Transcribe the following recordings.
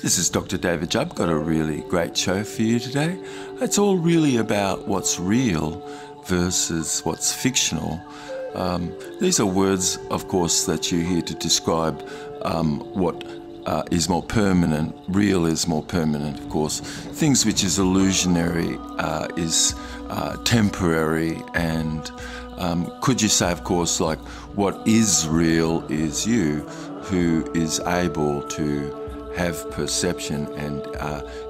This is Dr. David Jubb. Got a really great show for you today. It's all really about what's real versus what's fictional. These are words, of course, that you hear to describe what is more permanent. Real is more permanent, of course. Things which is illusionary is temporary, and could you say, of course, like what is real is you, who is able to have perception, and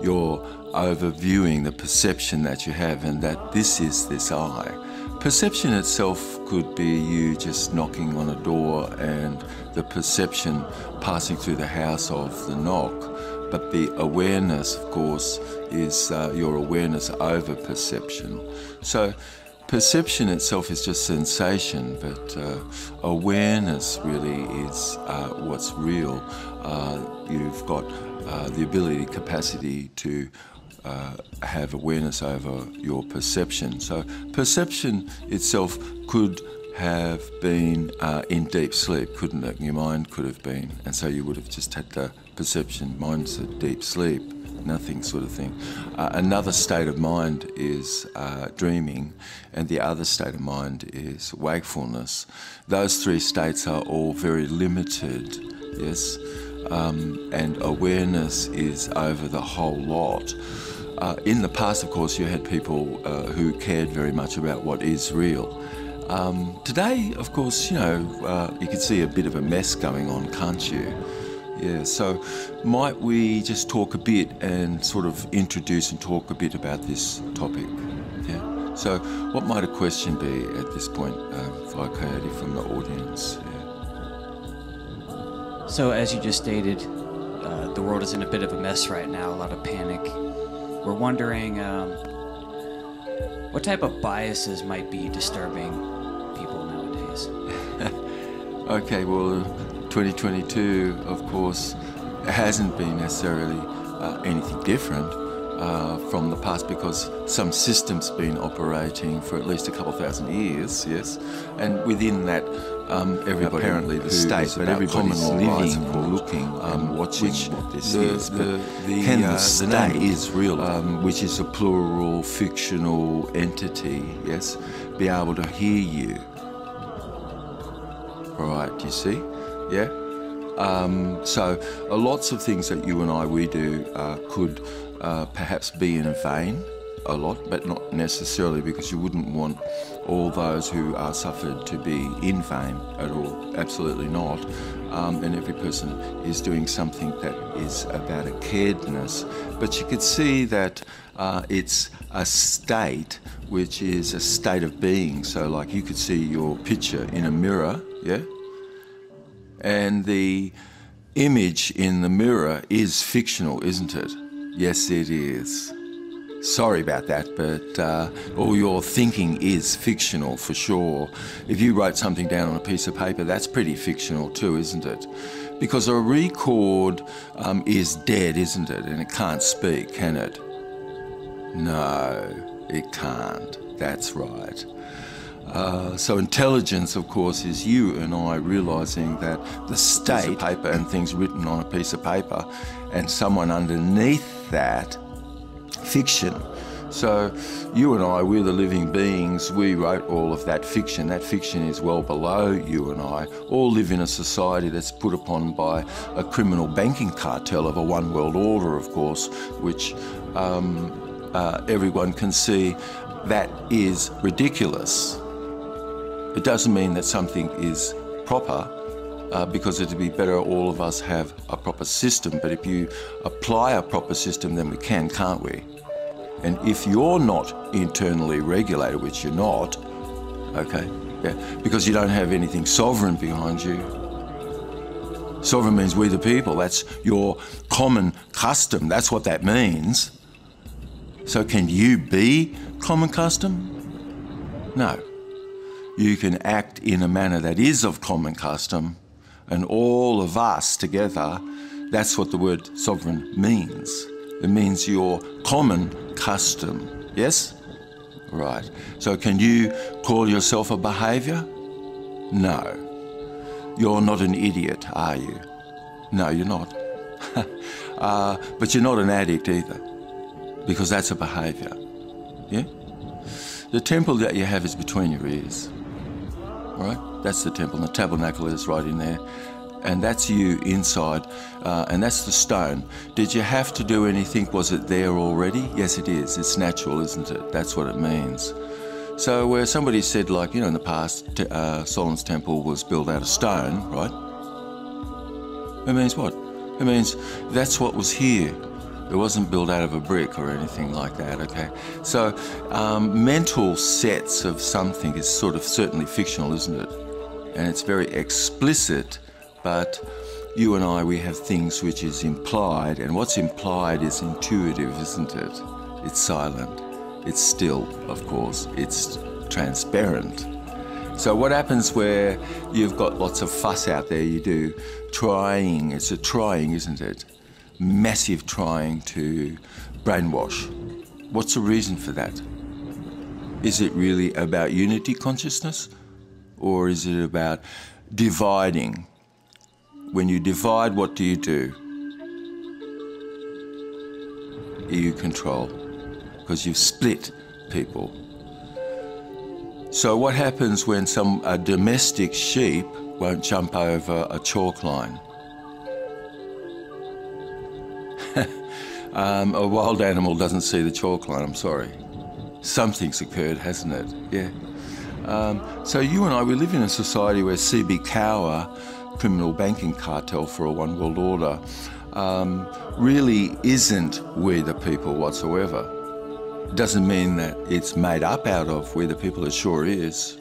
you're overviewing the perception that you have, and that this is this I. Perception itself could be you just knocking on a door and the perception passing through the house of the knock, but the awareness, of course, is your awareness over perception. So perception itself is just sensation, but awareness really is what's real. You've got the ability, capacity to have awareness over your perception. So perception itself could have been in deep sleep, couldn't it? Your mind could have been, and so you would have just had the perception, mind's a deep sleep, nothing sort of thing. Another state of mind is dreaming, and the other state of mind is wakefulness. Those three states are all very limited, yes, and awareness is over the whole lot. In the past, of course, you had people who cared very much about what is real. Today, of course, you know, you can see a bit of a mess going on, can't you? Yeah, so might we just talk a bit and sort of introduce and talk a bit about this topic? Yeah. So what might a question be at this point, Coyote, from the audience? Yeah. So as you just stated, the world is in a bit of a mess right now, a lot of panic. We're wondering what type of biases might be disturbing people nowadays? Okay, well, 2022, of course, hasn't been necessarily anything different from the past, because some system's been operating for at least a couple thousand years, yes, and within that, everybody, apparently the state, but everybody's living or looking and watching what this is. But can the state is real, which is a plural fictional entity, yes, be able to hear you? Right, you see? Yeah? So lots of things that you and we do could perhaps be in vain a lot, but not necessarily, because you wouldn't want all those who are suffered to be in vain at all. Absolutely not. And every person is doing something that is about a caredness. But you could see that it's a state which is a state of being. So like you could see your picture in a mirror, yeah? And the image in the mirror is fictional, isn't it? Yes, it is. Sorry about that, but all your thinking is fictional for sure. If you wrote something down on a piece of paper, that's pretty fictional too, isn't it? Because a record is dead, isn't it? And it can't speak, can it? No, it can't. That's right. So intelligence, of course, is you and I realising that the state of paper and things written on a piece of paper, and someone underneath that, fiction. So you and we're the living beings, we wrote all of that fiction. That fiction is well below you and I. All live in a society that's put upon by a criminal banking cartel of a one world order, of course, which everyone can see that is ridiculous. It doesn't mean that something is proper, because it'd be better all of us have a proper system. But if you apply a proper system, then we can, can't we? And if you're not internally regulated, which you're not, okay, yeah, because you don't have anything sovereign behind you. Sovereign means we the people. That's your common custom. That's what that means. So can you be common custom? No. You can act in a manner that is of common custom, and all of us together, that's what the word sovereign means. It means your common custom, yes? Right. So can you call yourself a behaviour? No. You're not an idiot, are you? No, you're not. but you're not an addict either, because that's a behaviour. Yeah? The temple that you have is between your ears. All right? That's the temple, and the tabernacle is right in there. And that's you inside, and that's the stone. Did you have to do anything? Was it there already? Yes, it is. It's natural, isn't it? That's what it means. So where somebody said, like, in the past, Solomon's temple was built out of stone, right? It means what? It means that's what was here. It wasn't built out of a brick or anything like that, okay? So mental sets of something is sort of certainly fictional, isn't it? And it's very explicit, but you and I, we have things which is implied, and what's implied is intuitive, isn't it? It's silent. It's still, of course. It's transparent. So what happens where you've got lots of fuss out there, you do trying, it's a trying, isn't it? Massive trying to brainwash. What's the reason for that? Is it really about unity consciousness, or is it about dividing? When you divide, what do? You control, because you've split people. So what happens when a domestic sheep won't jump over a chalk line? A wild animal doesn't see the chalk line, I'm sorry. Something's occurred, hasn't it? Yeah. So you and I, we live in a society where CB Cower, criminal banking cartel for a one world order, really isn't we the people whatsoever. It doesn't mean that it's made up out of we the people, it sure is.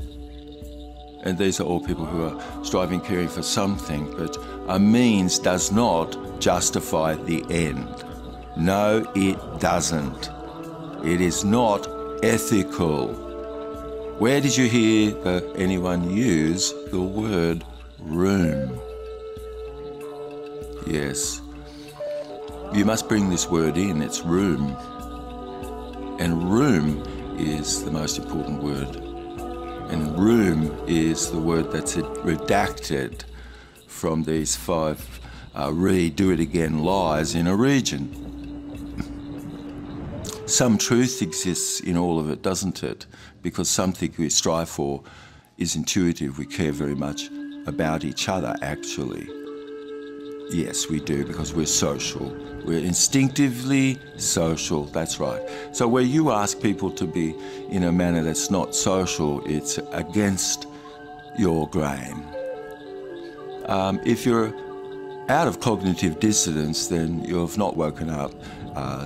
And these are all people who are striving, caring for something, but a means does not justify the end. No, it doesn't. It is not ethical. Where did you hear anyone use the word room? Yes. You must bring this word in, it's room. And room is the most important word. And room is the word that's redacted from these 5 do it again lies in a region. Some truth exists in all of it, doesn't it? Because something we strive for is intuitive. We care very much about each other, actually. Yes, we do, because we're social. We're instinctively social, that's right. So where you ask people to be in a manner that's not social, it's against your grain. If you're out of cognitive dissonance, then you've not woken up,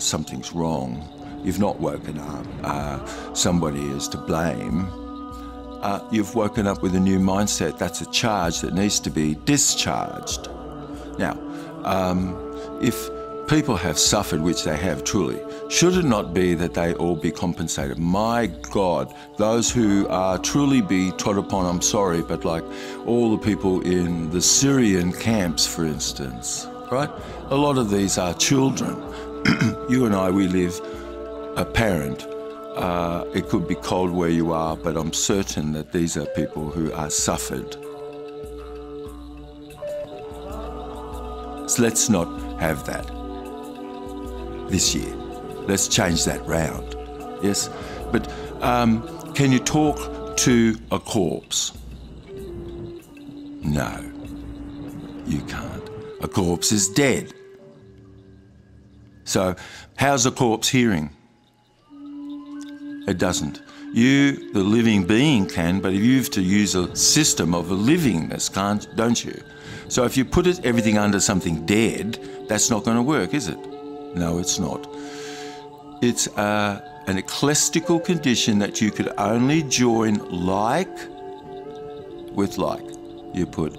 something's wrong. You've not woken up, somebody is to blame. You've woken up with a new mindset. That's a charge that needs to be discharged. Now, if people have suffered, which they have truly, should it not be that they all be compensated? My God, those who are truly be trod upon, I'm sorry, but like all the people in the Syrian camps, for instance, right? A lot of these are children. You and I, we live apparent. It could be cold where you are, but I'm certain that these are people who are suffered. So let's not have that this year. Let's change that round. Yes? But can you talk to a corpse? No, you can't. A corpse is dead. So how's a corpse hearing? It doesn't. You, the living being, can, but you have to use a system of a livingness, don't you? So if you put everything under something dead, that's not going to work, is it? No, it's not. It's an ecclesiastical condition that you could only join like with like. You put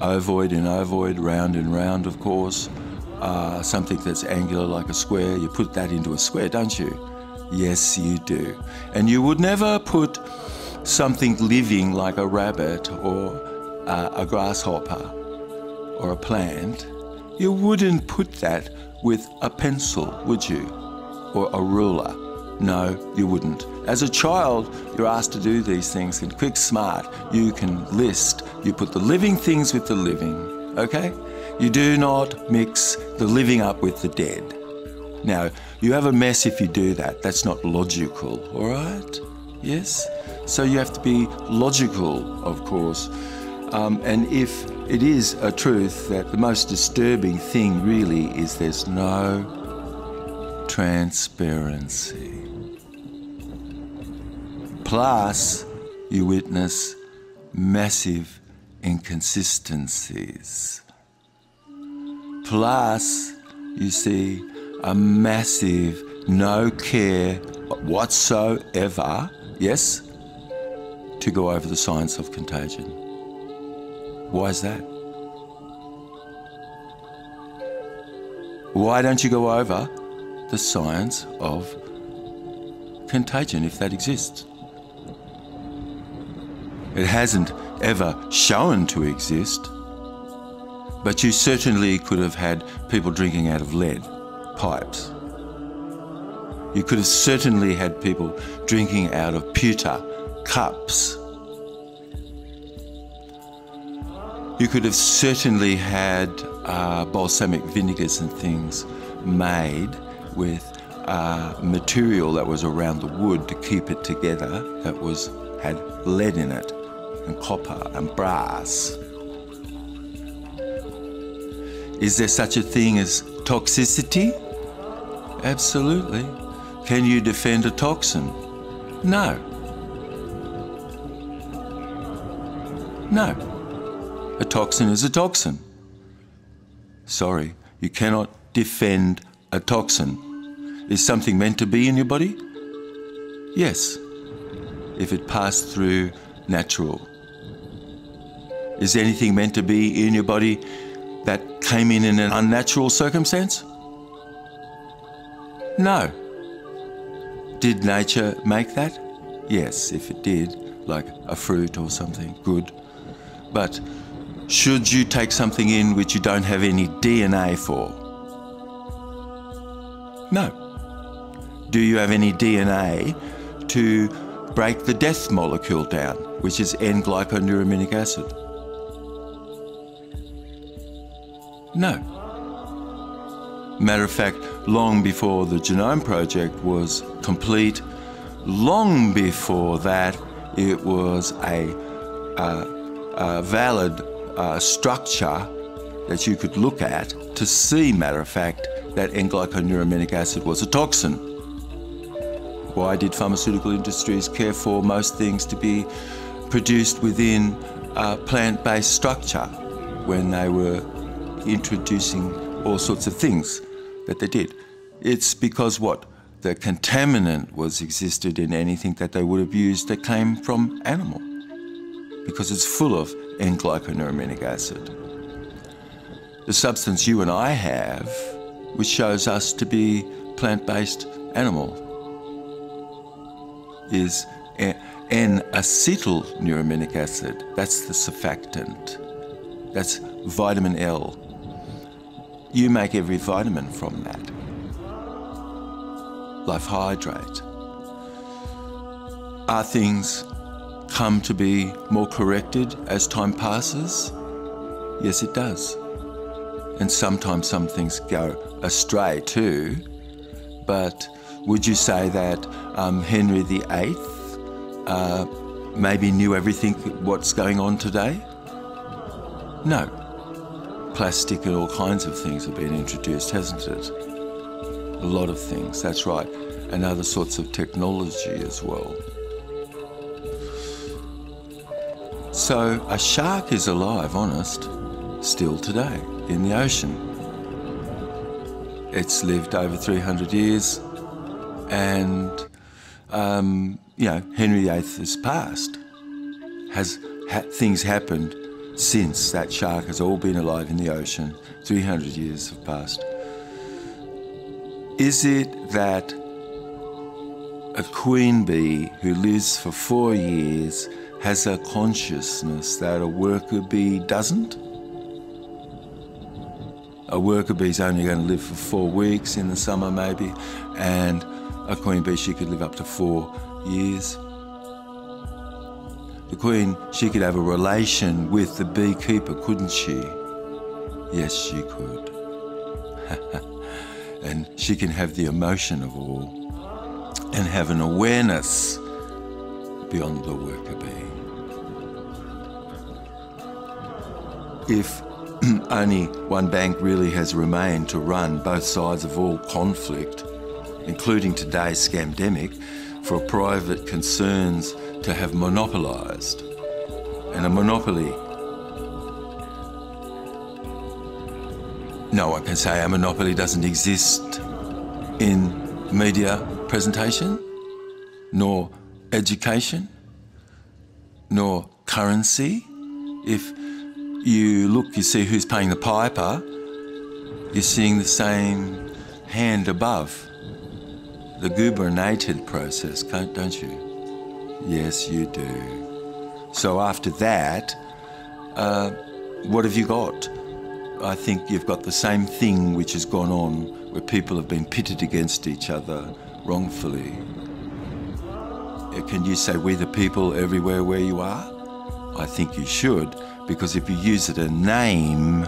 ovoid in ovoid, round in round, of course. Something that's angular like a square, you put that into a square, don't you? Yes, you do. And you would never put something living like a rabbit or a grasshopper or a plant. You wouldn't put that with a pencil, would you? Or a ruler. No, you wouldn't. As a child, you're asked to do these things, and quick, smart, you can list. You put the living things with the living, okay? You do not mix the living up with the dead. Now, you have a mess if you do that. That's not logical, all right? Yes? So you have to be logical, of course. And if it is a truth that the most disturbing thing really is there's no transparency. Plus, you witness massive inconsistencies. Plus, you see a massive no care whatsoever, yes, to go over the science of contagion. Why is that? Why don't you go over the science of contagion if that exists? It hasn't ever shown to exist, but you certainly could have had people drinking out of lead pipes. You could have certainly had people drinking out of pewter cups. You could have certainly had balsamic vinegars and things made with material that was around the wood to keep it together that had lead in it, and copper and brass. Is there such a thing as toxicity? Absolutely. Can you defend a toxin? No. No. A toxin is a toxin. Sorry, you cannot defend a toxin. Is something meant to be in your body? Yes, if it passed through natural. Is anything meant to be in your body that came in an unnatural circumstance? No. Did nature make that? Yes, if it did, like a fruit or something, good. But should you take something in which you don't have any DNA for? No. Do you have any DNA to break the death molecule down, which is N-glyconeurominic acid? No. Matter of fact, long before the Genome Project was complete, long before that, it was a valid structure that you could look at to see, matter of fact, that N-glyconeurominic acid was a toxin. Why did pharmaceutical industries care for most things to be produced within a plant-based structure when they were introducing all sorts of things that they did? It's because what? The contaminant existed in anything that they would have used that came from animal, because it's full of N-glyconeurominic acid. The substance you and I have, which shows us to be plant-based animal, is N-acetylneurominic acid. That's the surfactant. That's vitamin L. You make every vitamin from that. Life hydrate. Are things come to be more corrected as time passes? Yes, it does. And sometimes some things go astray too. But would you say that Henry VIII maybe knew everything what's going on today? No. Plastic and all kinds of things have been introduced, hasn't it? A lot of things, that's right. And other sorts of technology as well. So a shark is alive, honest, still today in the ocean. It's lived over 300 years and, Henry VIII has passed. Things happened since that shark has all been alive in the ocean. 300 years have passed. Is it that a queen bee who lives for 4 years has a consciousness that a worker bee doesn't? A worker bee's only going to live for 4 weeks in the summer maybe, and a queen bee, she could live up to 4 years. The queen, she could have a relation with the beekeeper, couldn't she? Yes, she could. And she can have the emotion of all and have an awareness beyond the worker bee. If only one bank really has remained to run both sides of all conflict, including today's scamdemic, for private concerns to have monopolised. And a monopoly, no one can say a monopoly doesn't exist in media presentation, nor education, nor currency. If you look, you see who's paying the piper, you're seeing the same hand above. The gubernated process, don't you? Yes, you do. So after that, what have you got? I think you've got the same thing which has gone on, where people have been pitted against each other wrongfully. Can you say we the people everywhere where you are? I think you should, because if you use it a name,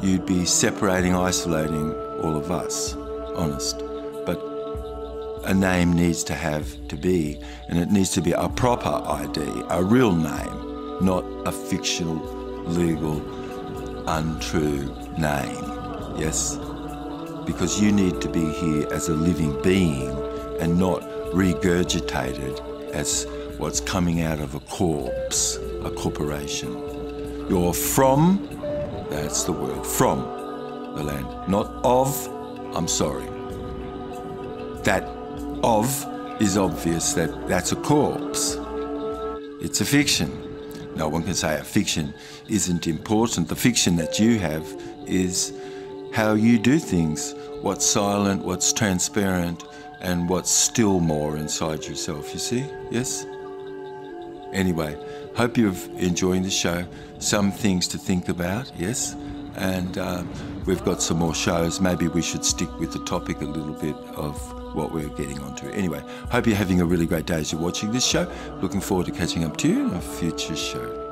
you'd be separating, isolating all of us, honest. But a name needs to be, and it needs to be a proper ID, a real name, not a fictional, legal, untrue name, yes? Because you need to be here as a living being and not regurgitated as what's coming out of a corpse, a corporation. You're from, that's the word, from the land, not of, I'm sorry. That of is obvious that that's a corpse. It's a fiction. No one can say a fiction isn't important. The fiction that you have is how you do things, what's silent, what's transparent, and what's still more inside yourself, you see? Yes? Anyway, hope you're enjoying the show. Some things to think about, yes? And we've got some more shows. Maybe we should stick with the topic a little bit of what we're getting onto. Anyway, hope you're having a really great day as you're watching this show. Looking forward to catching up to you in a future show.